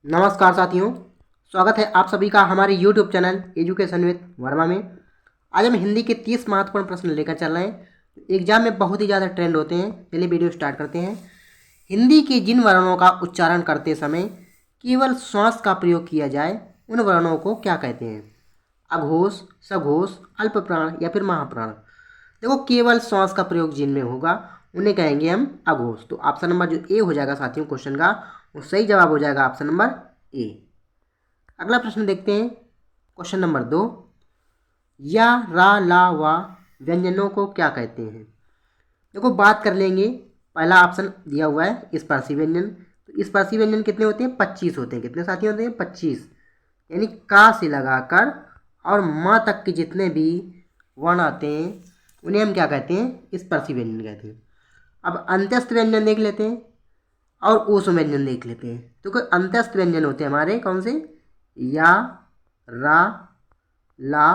नमस्कार साथियों, स्वागत है आप सभी का हमारे YouTube channel education with Verma में। आज हम हिंदी के 30 महत्वपूर्ण प्रश्न लेकर चल रहे हैं। एग्जाम में बहुत ही ज़्यादा ट्रेंड होते हैं। चलिए वीडियो स्टार्ट करते हैं। हिंदी के जिन वर्णों का उच्चारण करते समय केवल श्वास का प्रयोग किया जाए उन वर्णों को क्या कहते हैं? अघोष, सघोष, अल्प प्राण या फिर महाप्राण। देखो, केवल श्वास का प्रयोग जिनमें होगा उन्हें कहेंगे हम अघोष। तो ऑप्शन नंबर जो ए हो जाएगा साथियों क्वेश्चन का, वो सही जवाब हो जाएगा ऑप्शन नंबर ए। अगला प्रश्न देखते हैं, क्वेश्चन नंबर 2। या, रा, ला, वा व्यंजनों को क्या कहते हैं? देखो, बात कर लेंगे। पहला ऑप्शन दिया हुआ है स्पर्शी व्यंजन। तो स्पर्शी व्यंजन कितने होते हैं? 25 होते हैं। कितने साथी होते हैं? 25। यानी का से लगाकर और माँ तक के जितने भी वर्ण आते हैं उन्हें हम क्या कहते हैं? स्पर्शी व्यंजन कहते हैं। अब अंत्यस्थ व्यंजन देख लेते हैं और ऊष्म व्यंजन देख लेते हैं। तो कोई अंत्यस्थ व्यंजन होते हैं हमारे कौन से? या, रा, ला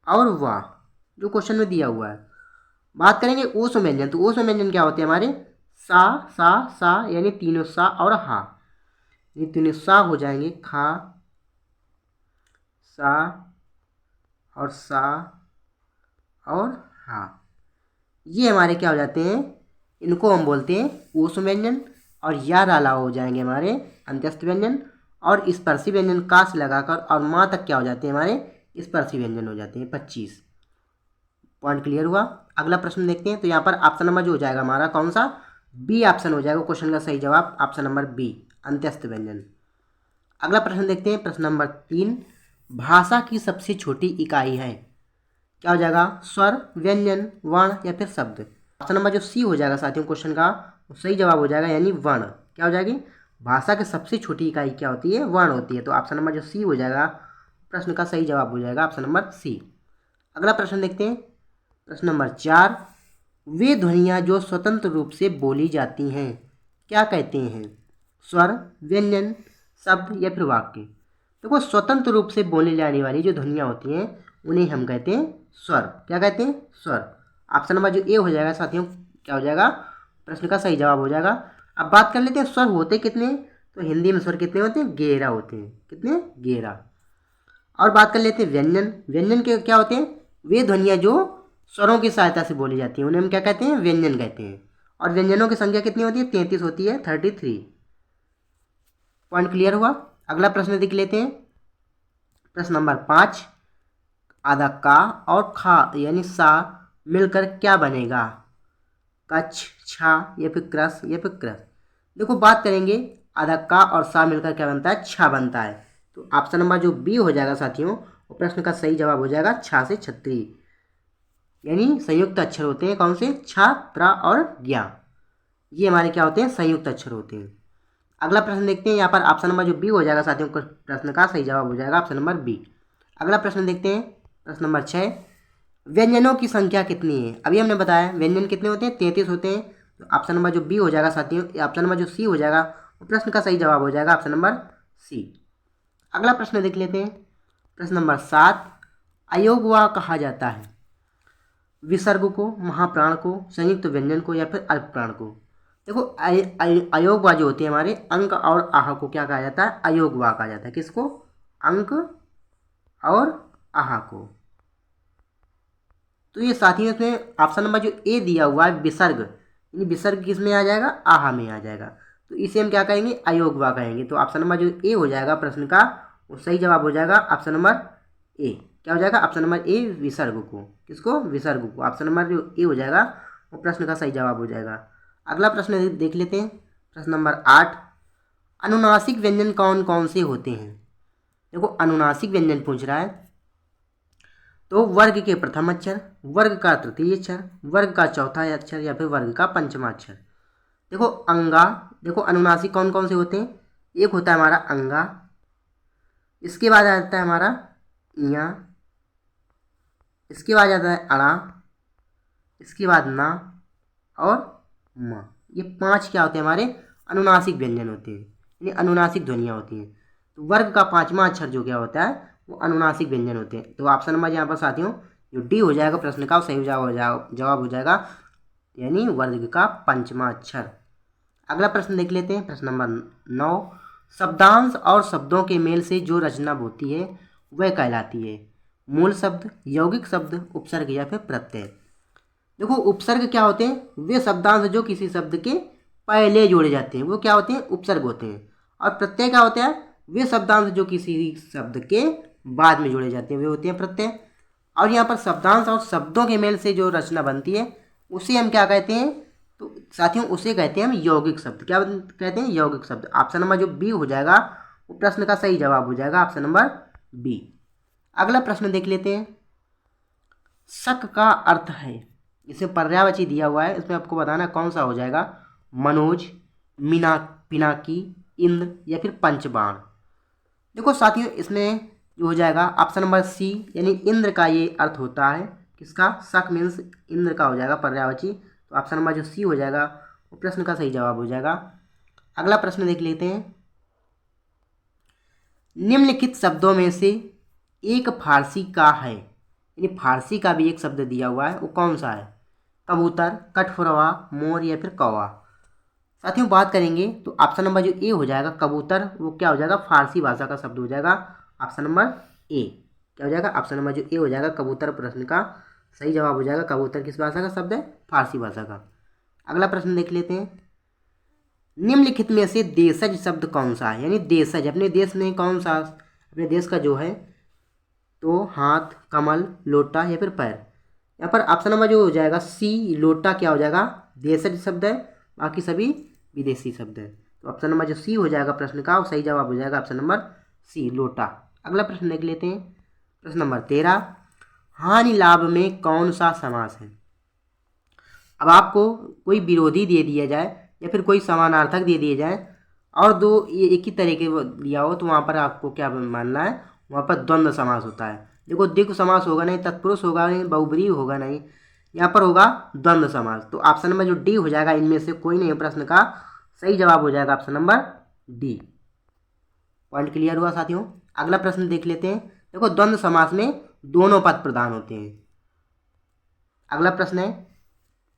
और वा, जो क्वेश्चन में दिया हुआ है। बात करेंगे ऊष्म व्यंजन। तो ऊष्म व्यंजन क्या होते हैं हमारे? सा यानी तीनों सा और हा, ये तीनों सा हो जाएंगे। खा, सा और सा और हा, ये हमारे क्या हो जाते हैं? इनको हम बोलते हैं ऊष्म व्यंजन। और या, रा, ला हो जाएंगे हमारे अंत्यस्थ व्यंजन। और स्पर्शी व्यंजन का से लगाकर और माँ तक क्या हो जाते हैं? हमारे स्पर्शी व्यंजन हो जाते हैं। 25 पॉइंट क्लियर हुआ। अगला प्रश्न देखते हैं। तो यहाँ पर ऑप्शन नंबर जो हो जाएगा हमारा कौन सा? बी ऑप्शन हो जाएगा क्वेश्चन का सही जवाब, ऑप्शन नंबर बी, अंत्यस्थ व्यंजन। अगला प्रश्न देखते हैं, प्रश्न नंबर 3। भाषा की सबसे छोटी इकाई है, क्या हो जाएगा? स्वर, व्यंजन, वर्ण या फिर शब्द। ऑप्शन नंबर जो सी हो जाएगा साथियों क्वेश्चन का, वो सही जवाब हो जाएगा, यानी वर्ण। क्या हो जाएगी? भाषा की सबसे छोटी इकाई क्या होती है? वर्ण होती है। तो ऑप्शन नंबर जो सी हो जाएगा प्रश्न का सही जवाब हो जाएगा, ऑप्शन नंबर सी। अगला प्रश्न देखते हैं, प्रश्न नंबर 4। वे ध्वनियाँ जो स्वतंत्र रूप से बोली जाती हैं क्या कहते हैं? स्वर, व्यंजन, शब्द या फिर वाक्य। देखो, स्वतंत्र रूप से बोली जाने वाली जो ध्वनियाँ होती हैं उन्हें हम कहते हैं स्वर। क्या कहते हैं? स्वर। ऑप्शन नंबर जो ए हो जाएगा साथियों क्या हो जाएगा? प्रश्न का सही जवाब हो जाएगा। अब बात कर लेते हैं स्वर होते कितने। तो हिंदी में स्वर कितने होते हैं? 11 होते हैं। कितने? 11। और बात कर लेते हैं व्यंजन। व्यंजन के क्या होते हैं? वे ध्वनियाँ जो स्वरों की सहायता से बोली जाती हैं उन्हें हम क्या कहते हैं? व्यंजन कहते हैं। और व्यंजनों की संख्या कितनी होती है? 33 होती है, 33। पॉइंट क्लियर हुआ। अगला प्रश्न देख लेते हैं, प्रश्न नंबर 5। आधा का और खा यानी सा मिलकर क्या बनेगा? कच्छ, छा या फिर क्रस या फिर क्रस। देखो, बात करेंगे आधा का और सा मिलकर क्या बनता है? छा बनता है। तो ऑप्शन नंबर जो बी हो जाएगा साथियों, वो प्रश्न का सही जवाब हो जाएगा छा से छतरी, यानी संयुक्त अक्षर होते हैं कौन से? छा, त्रा और ज्ञा, ये हमारे क्या होते हैं? संयुक्त अक्षर होते हैं। अगला प्रश्न देखते हैं। यहाँ पर ऑप्शन नंबर जो बी हो जाएगा साथियों, प्रश्न का सही जवाब हो जाएगा ऑप्शन नंबर बी। अगला प्रश्न देखते हैं, प्रश्न नंबर 6। व्यंजनों की संख्या कितनी है? अभी हमने बताया व्यंजन कितने होते हैं? 33 होते हैं। तो ऑप्शन नंबर जो बी हो जाएगा साथियों, ऑप्शन नंबर जो सी हो जाएगा वो प्रश्न का सही जवाब हो जाएगा ऑप्शन नंबर सी। अगला प्रश्न देख लेते हैं, प्रश्न नंबर 7। अयोगवा कहा जाता है विसर्ग को, महाप्राण को, संयुक्त व्यंजन को या फिर अल्प प्राण को। देखो, अयोगवा जो होते हैं हमारे अंक और आह को क्या कहा जाता है? अयोगवा कहा जाता है। किसको? अंक और आह को। तो ये साथियों इसमें ऑप्शन नंबर जो ए दिया हुआ है विसर्ग, यानी विसर्ग किस में आ जाएगा? आहा में आ जाएगा। तो इसे हम क्या कहेंगे? अयोगवा कहेंगे। तो ऑप्शन नंबर जो ए हो जाएगा प्रश्न का, वो सही जवाब हो जाएगा ऑप्शन नंबर ए। क्या हो जाएगा? ऑप्शन नंबर ए, विसर्ग को। किसको? विसर्ग को। ऑप्शन नंबर जो ए हो जाएगा वो प्रश्न का सही जवाब हो जाएगा। अगला प्रश्न देख लेते हैं, प्रश्न नंबर 8। अनुनासिक व्यंजन कौन कौन से होते हैं? देखो, अनुनासिक व्यंजन पूछ रहा है तो वर्ग के प्रथम अक्षर, वर्ग का तृतीय अक्षर, वर्ग का चौथा अक्षर या फिर वर्ग का पंचमा अक्षर। देखो, अंगा। देखो, अनुनासिक कौन कौन से होते हैं? एक होता है हमारा अंगा, इसके बाद आता है हमारा इया, इसके बाद आता है अड़ा, इसके बाद ना और म। ये 5 क्या होते हैं? हमारे अनुनासिक व्यंजन होते हैं, यानी अनुनासिक ध्वनियाँ होती हैं। तो वर्ग का 5वां अक्षर जो क्या होता है वो अनुनासिक व्यंजन होते हैं। तो ऑप्शन नंबर यहाँ पर साथियों जो डी हो जाएगा प्रश्न का, सही जवाब हो जाएगा, यानी वर्ग का 5वां अक्षर। अगला प्रश्न देख लेते हैं, प्रश्न नंबर 9। शब्दांश और शब्दों के मेल से जो रचना होती है वह कहलाती है मूल शब्द, यौगिक शब्द, उपसर्ग या फिर प्रत्यय। देखो उपसर्ग क्या होते हैं? वे शब्दांश जो किसी शब्द के पहले जोड़े जाते हैं वो क्या होते हैं? उपसर्ग होते हैं। और प्रत्यय क्या होता है? वे शब्दांश जो किसी शब्द के बाद में जोड़े जाते हैं वे होते हैं प्रत्यय। और यहाँ पर शब्दांश और शब्दों के मेल से जो रचना बनती है उसे हम क्या कहते हैं? तो साथियों उसे कहते हैं हम यौगिक शब्द। क्या कहते हैं? यौगिक शब्द। ऑप्शन नंबर जो बी हो जाएगा वो प्रश्न का सही जवाब हो जाएगा, ऑप्शन नंबर बी। अगला प्रश्न देख लेते हैं। शक का अर्थ है, इसमें पर्यायवाची दिया हुआ है, इसमें आपको बताना कौन सा हो जाएगा? मनोज, मीना, पिनाकी, इंद्र या फिर पंचबाण। देखो साथियों इसमें जो हो जाएगा ऑप्शन नंबर सी यानी इंद्र का ये अर्थ होता है। किसका? शक मीन्स इंद्र का हो जाएगा पर्यायवाची। तो ऑप्शन नंबर जो सी हो जाएगा वो प्रश्न का सही जवाब हो जाएगा। अगला प्रश्न देख लेते हैं। निम्नलिखित शब्दों में से एक फारसी का है, यानी फारसी का भी एक शब्द दिया हुआ है, वो कौन सा है? कबूतर, कठफोरवा, मोर या फिर कौवा। साथियों बात करेंगे तो ऑप्शन नंबर जो ए हो जाएगा कबूतर, वो क्या हो जाएगा? फारसी भाषा का शब्द हो जाएगा, ऑप्शन नंबर ए। क्या हो जाएगा? ऑप्शन नंबर जो ए हो जाएगा कबूतर प्रश्न का सही जवाब हो जाएगा। कबूतर किस भाषा का शब्द है? फारसी भाषा का। अगला प्रश्न देख लेते हैं। निम्नलिखित में से देशज शब्द कौन सा है? यानी देशज अपने देश में कौन सा, अपने देश का जो है तो हाथ, कमल, लोटा या फिर पैर। यहाँ पर ऑप्शन नंबर जो हो जाएगा सी, लोटा क्या हो जाएगा? देशज शब्द है, बाकी सभी विदेशी शब्द है। तो ऑप्शन नंबर जो सी हो जाएगा प्रश्न का वो सही जवाब हो जाएगा, ऑप्शन नंबर सी, लोटा। अगला प्रश्न देख लेते हैं। प्रश्न नंबर 13। हानि लाभ में कौन सा समास है? अब आपको कोई विरोधी दे दिया जाए या फिर कोई समानार्थक दे दिए जाए और दो ये एक ही तरह के दिया हो तो वहाँ पर आपको क्या मानना है? वहाँ पर द्वंद्व समास होता है। देखो द्विगु समास होगा नहीं, तत्पुरुष होगा नहीं, बहुब्रीहि होगा नहीं, यहाँ पर होगा द्वंद्व समास। तो ऑप्शन नंबर जो डी हो जाएगा इनमें से कोई नहीं, प्रश्न का सही जवाब हो जाएगा option number D. Point clear हुआ साथियों? अगला प्रश्न देख लेते हैं। देखो द्वंद्व समास में दोनों पद प्रधान होते हैं। अगला प्रश्न है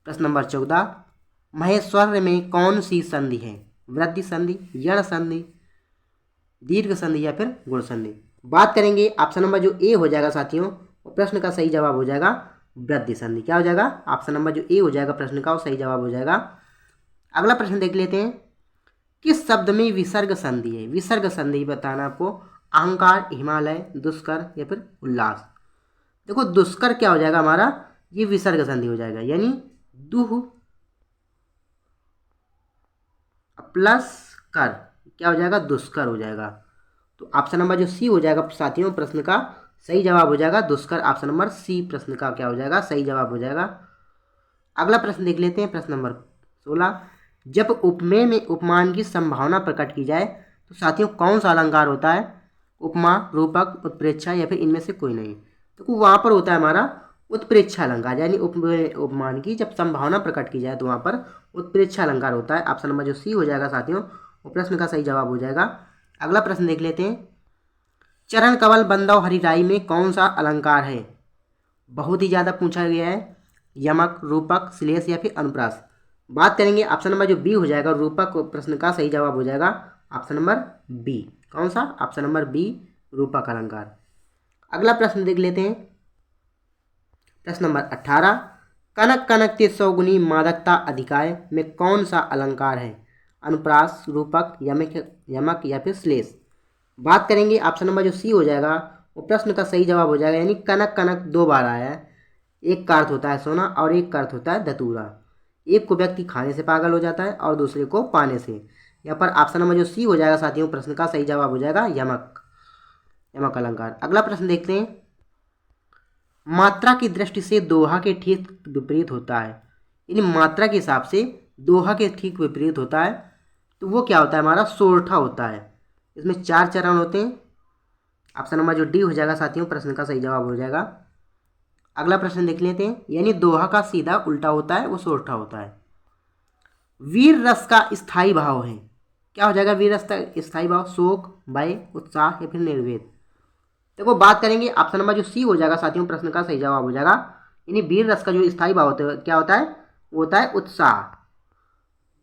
प्रश्न नंबर 14। महेश्वर में कौन सी संधि है? वृद्धि संधि, यण संधि, दीर्घ संधि या फिर गुण संधि। बात करेंगे ऑप्शन नंबर जो ए हो जाएगा साथियों वो प्रश्न का सही जवाब हो जाएगा वृद्धि संधि। क्या हो जाएगा? ऑप्शन नंबर जो ए हो जाएगा प्रश्न का वो सही जवाब हो जाएगा। अगला प्रश्न देख लेते हैं। किस शब्द में विसर्ग संधि है? विसर्ग संधि बताना आपको। अहंकार, हिमालय, दुष्कर या फिर उल्लास। देखो दुष्कर क्या हो जाएगा हमारा? ये विसर्ग संधि हो जाएगा, यानी दुह प्लस कर क्या हो जाएगा? दुष्कर हो जाएगा। तो ऑप्शन नंबर जो सी हो जाएगा साथियों प्रश्न का सही जवाब हो जाएगा दुष्कर। ऑप्शन नंबर सी प्रश्न का क्या हो जाएगा? सही जवाब हो जाएगा। अगला प्रश्न देख लेते हैं। प्रश्न नंबर 16। जब उपमेय में उपमान की संभावना प्रकट की जाए तो साथियों कौन सा अलंकार होता है? उपमा, रूपक, उत्प्रेक्षा या फिर इनमें से कोई नहीं। तो वहाँ पर होता है हमारा उत्प्रेक्षा अलंकार, यानी उपमान की जब संभावना प्रकट की जाए तो वहाँ पर उत्प्रेक्षा अलंकार होता है। ऑप्शन नंबर जो सी हो जाएगा साथियों वो प्रश्न का सही जवाब हो जाएगा। अगला प्रश्न देख लेते हैं। चरण कमल बंदव हरिराई में कौन सा अलंकार है? बहुत ही ज़्यादा पूछा गया है। यमक, रूपक, श्लेष या फिर अनुप्रास। बात करेंगे ऑप्शन नंबर जो बी हो जाएगा रूपक प्रश्न का सही जवाब हो जाएगा ऑप्शन नंबर बी। कौन सा? ऑप्शन नंबर बी, रूपक अलंकार। अगला प्रश्न देख लेते हैं। प्रश्न नंबर 18। कनक कनकते सौगुनी मादकता अधिकाय में कौन सा अलंकार है? अनुप्रास, रूपक, यमक या फिर श्लेष। बात करेंगे ऑप्शन नंबर जो सी हो जाएगा वो प्रश्न का सही जवाब हो जाएगा, यानी कनक कनक दो बार आया है। एक का अर्थ होता है सोना और एक का अर्थ होता है धतूरा। एक को व्यक्ति खाने से पागल हो जाता है और दूसरे को पाने से। यहाँ पर ऑप्शन नंबर जो सी हो जाएगा साथियों प्रश्न का सही जवाब हो जाएगा यमक, यमक अलंकार। अगला प्रश्न देखते हैं। मात्रा की दृष्टि से दोहा के ठीक विपरीत होता है, यानी मात्रा के हिसाब से दोहा के ठीक विपरीत होता है तो वो क्या होता है? हमारा सोरठा होता है। इसमें 4 चरण होते हैं। ऑप्शन नंबर जो डी हो जाएगा साथियों प्रश्न का सही जवाब हो जाएगा। अगला प्रश्न देख लेते हैं। यानी दोहा का सीधा उल्टा होता है वो सोरठा होता है। वीर रस का स्थायी भाव है, क्या हो जाएगा? वीर रस का स्थायी भाव शोक, भय, उत्साह या फिर निर्वेद। देखो बात करेंगे ऑप्शन नंबर जो सी हो जाएगा साथियों प्रश्न का सही जवाब हो जाएगा, यानी वीर रस का जो स्थायी भाव होता है क्या होता है? वो होता है उत्साह।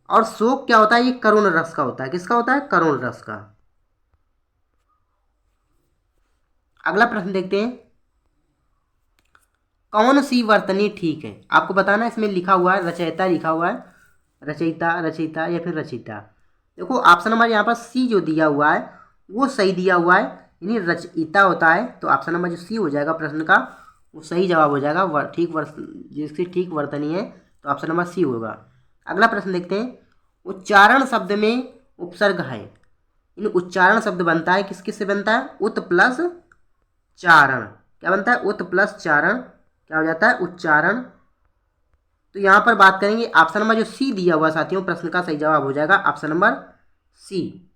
और शोक क्या होता है? ये करुण रस का होता है। किसका होता है? करुण रस का। अगला प्रश्न देखते हैं, कौन सी वर्तनी ठीक है? आपको बताना है, इसमें लिखा हुआ है रचयिता, लिखा हुआ है रचयिता, रचयिता या फिर रचयिता। देखो ऑप्शन नंबर यहाँ पर सी जो दिया हुआ है वो सही दिया हुआ है, यानी रचयिता होता है, तो ऑप्शन नंबर जो सी हो जाएगा प्रश्न का वो सही जवाब हो जाएगा। ठीक जिसकी ठीक वर्तनी है तो ऑप्शन नंबर सी होगा। अगला प्रश्न देखते हैं, उच्चारण शब्द में उपसर्ग है, यानी उच्चारण शब्द बनता है किस किस से बनता है? उत प्लस चारण। क्या बनता है? उत प्लस चारण, क्या हो जाता है? उच्चारण। तो यहाँ पर बात करेंगे ऑप्शन नंबर जो सी दिया हुआ साथियों प्रश्न का सही जवाब हो जाएगा ऑप्शन नंबर सी,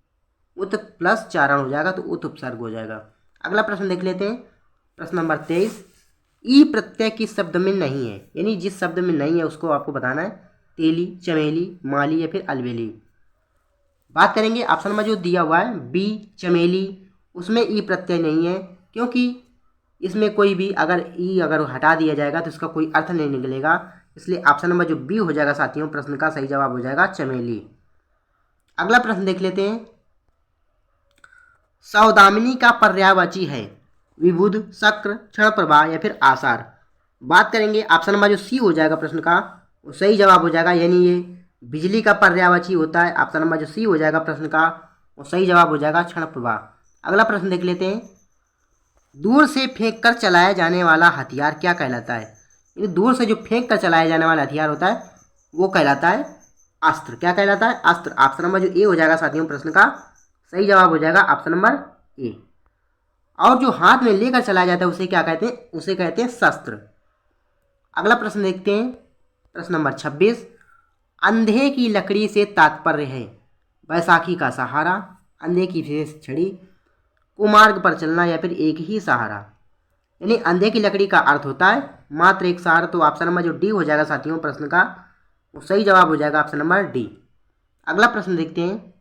उत प्लस चारण हो जाएगा, तो उत उपसर्ग हो जाएगा। अगला प्रश्न देख लेते हैं, प्रश्न नंबर 23, ई प्रत्यय किस शब्द में नहीं है? यानी जिस शब्द में नहीं है उसको आपको बताना है, तेली, चमेली, माली या फिर अलबेली। बात करेंगे ऑप्शन नंबर जो दिया हुआ है बी चमेली, उसमें ई प्रत्यय नहीं है, क्योंकि इसमें कोई भी अगर ई अगर हटा दिया जाएगा तो इसका कोई अर्थ नहीं निकलेगा, इसलिए ऑप्शन नंबर जो बी हो जाएगा साथियों प्रश्न का सही जवाब हो जाएगा चमेली। अगला प्रश्न देख लेते हैं, सौदामिनी का पर्यायवाची है विबुध, शक्र, क्षण प्रभा या फिर आसार। बात करेंगे ऑप्शन नंबर जो सी हो जाएगा प्रश्न का वो सही जवाब हो जाएगा, यानी ये बिजली का पर्यायवाची होता है। ऑप्शन नंबर जो सी हो जाएगा प्रश्न का वो सही जवाब हो जाएगा क्षण प्रभा। अगला प्रश्न देख लेते हैं, दूर से फेंक कर चलाया जाने वाला हथियार क्या कहलाता है? यानी दूर से जो फेंक कर चलाया जाने वाला हथियार होता है वो कहलाता है अस्त्र। क्या कहलाता है? अस्त्र। ऑप्शन नंबर जो ए हो जाएगा साथियों प्रश्न का सही जवाब हो जाएगा ऑप्शन नंबर ए। और जो हाथ में लेकर चलाया जाता है उसे क्या कहते हैं? उसे कहते हैं शस्त्र। अगला प्रश्न देखते हैं, प्रश्न नंबर 26, अंधे की लकड़ी से तात्पर्य है बैसाखी का सहारा, अंधे की विशेष छड़ी, कुमार्ग पर चलना या फिर एक ही सहारा। यानी अंधे की लकड़ी का अर्थ होता है मात्र एक सहारा, तो ऑप्शन नंबर जो डी हो जाएगा साथियों प्रश्न का वो सही जवाब हो जाएगा ऑप्शन नंबर डी। अगला प्रश्न देखते हैं,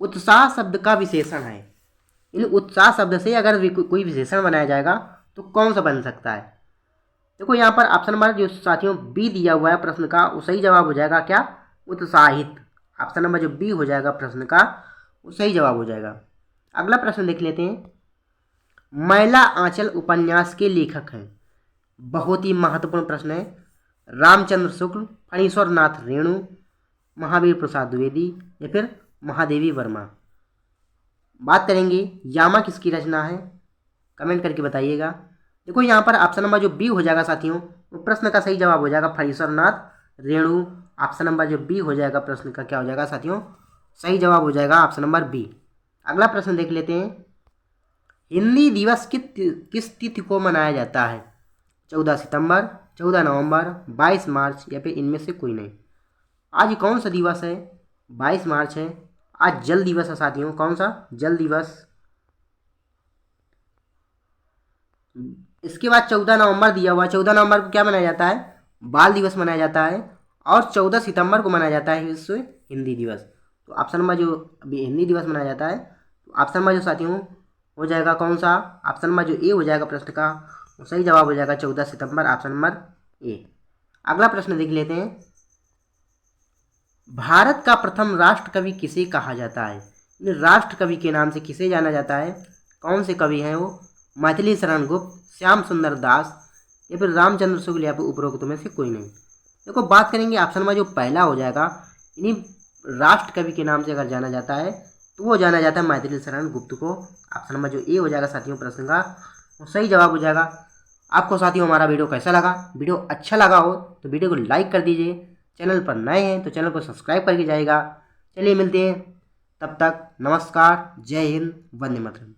उत्साह शब्द का विशेषण है, इन उत्साह शब्द से अगर कोई विशेषण बनाया जाएगा तो कौन सा बन सकता है? देखो यहाँ पर ऑप्शन नंबर जो साथियों बी दिया हुआ है प्रश्न का वो सही जवाब हो जाएगा क्या? उत्साहित। ऑप्शन नंबर जो बी हो जाएगा प्रश्न का वो सही जवाब हो जाएगा। अगला प्रश्न देख लेते हैं, मैला आंचल उपन्यास के लेखक हैं, बहुत ही महत्वपूर्ण प्रश्न है, रामचंद्र शुक्ल, फणीश्वर नाथ रेणु, महावीर प्रसाद द्विवेदी या फिर महादेवी वर्मा। बात करेंगे यामा किसकी रचना है, कमेंट करके बताइएगा। देखो यहाँ पर ऑप्शन नंबर जो बी हो जाएगा साथियों वो प्रश्न का सही जवाब हो जाएगा फणीश्वर नाथ रेणु। ऑप्शन नंबर जो बी हो जाएगा प्रश्न का क्या हो जाएगा साथियों? सही जवाब हो जाएगा ऑप्शन नंबर बी। अगला प्रश्न देख लेते हैं, हिंदी दिवस किस तिथि को मनाया जाता है? 14 सितंबर, 14 नवंबर, 22 मार्च या फिर इनमें से कोई नहीं। आज कौन सा दिवस है? 22 मार्च है। आज जल दिवस है साथियों। कौन सा? जल दिवस। इसके बाद 14 नवंबर दिया हुआ है, 14 नवंबर को क्या मनाया जाता है? बाल दिवस मनाया जाता है। और 14 सितंबर को मनाया जाता है विश्व हिंदी दिवस। तो ऑप्शन नंबर जो अभी हिंदी दिवस मनाया जाता है तो ऑप्शन नंबर जो साथियों हो जाएगा कौन सा? ऑप्शन नंबर जो ए हो जाएगा प्रश्न का वो सही जवाब हो जाएगा 14 सितंबर, ऑप्शन नंबर ए। अगला प्रश्न देख लेते हैं, भारत का प्रथम राष्ट्र कवि किसे कहा जाता है? राष्ट्र कवि के नाम से किसे जाना जाता है? कौन से कवि हैं वो? मैथिली शरण गुप्त, श्याम सुंदर दास या फिर रामचंद्र शुक्ल या फिर उपरोक्त में से कोई नहीं। देखो बात करेंगे ऑप्शन नंबर जो पहला हो जाएगा, यानी राष्ट्र कवि के नाम से अगर जाना जाता है तो वो जाना जाता है मैथिली शरण गुप्त को। ऑप्शन नंबर जो ए हो जाएगा साथियों प्रश्न का वो सही जवाब हो जाएगा। आपको साथियों हमारा वीडियो कैसा लगा? वीडियो अच्छा लगा हो तो वीडियो को लाइक कर दीजिए, चैनल पर नए हैं तो चैनल को सब्सक्राइब करके जाइएगा। चलिए मिलते हैं, तब तक नमस्कार, जय हिंद, वंदे मातरम।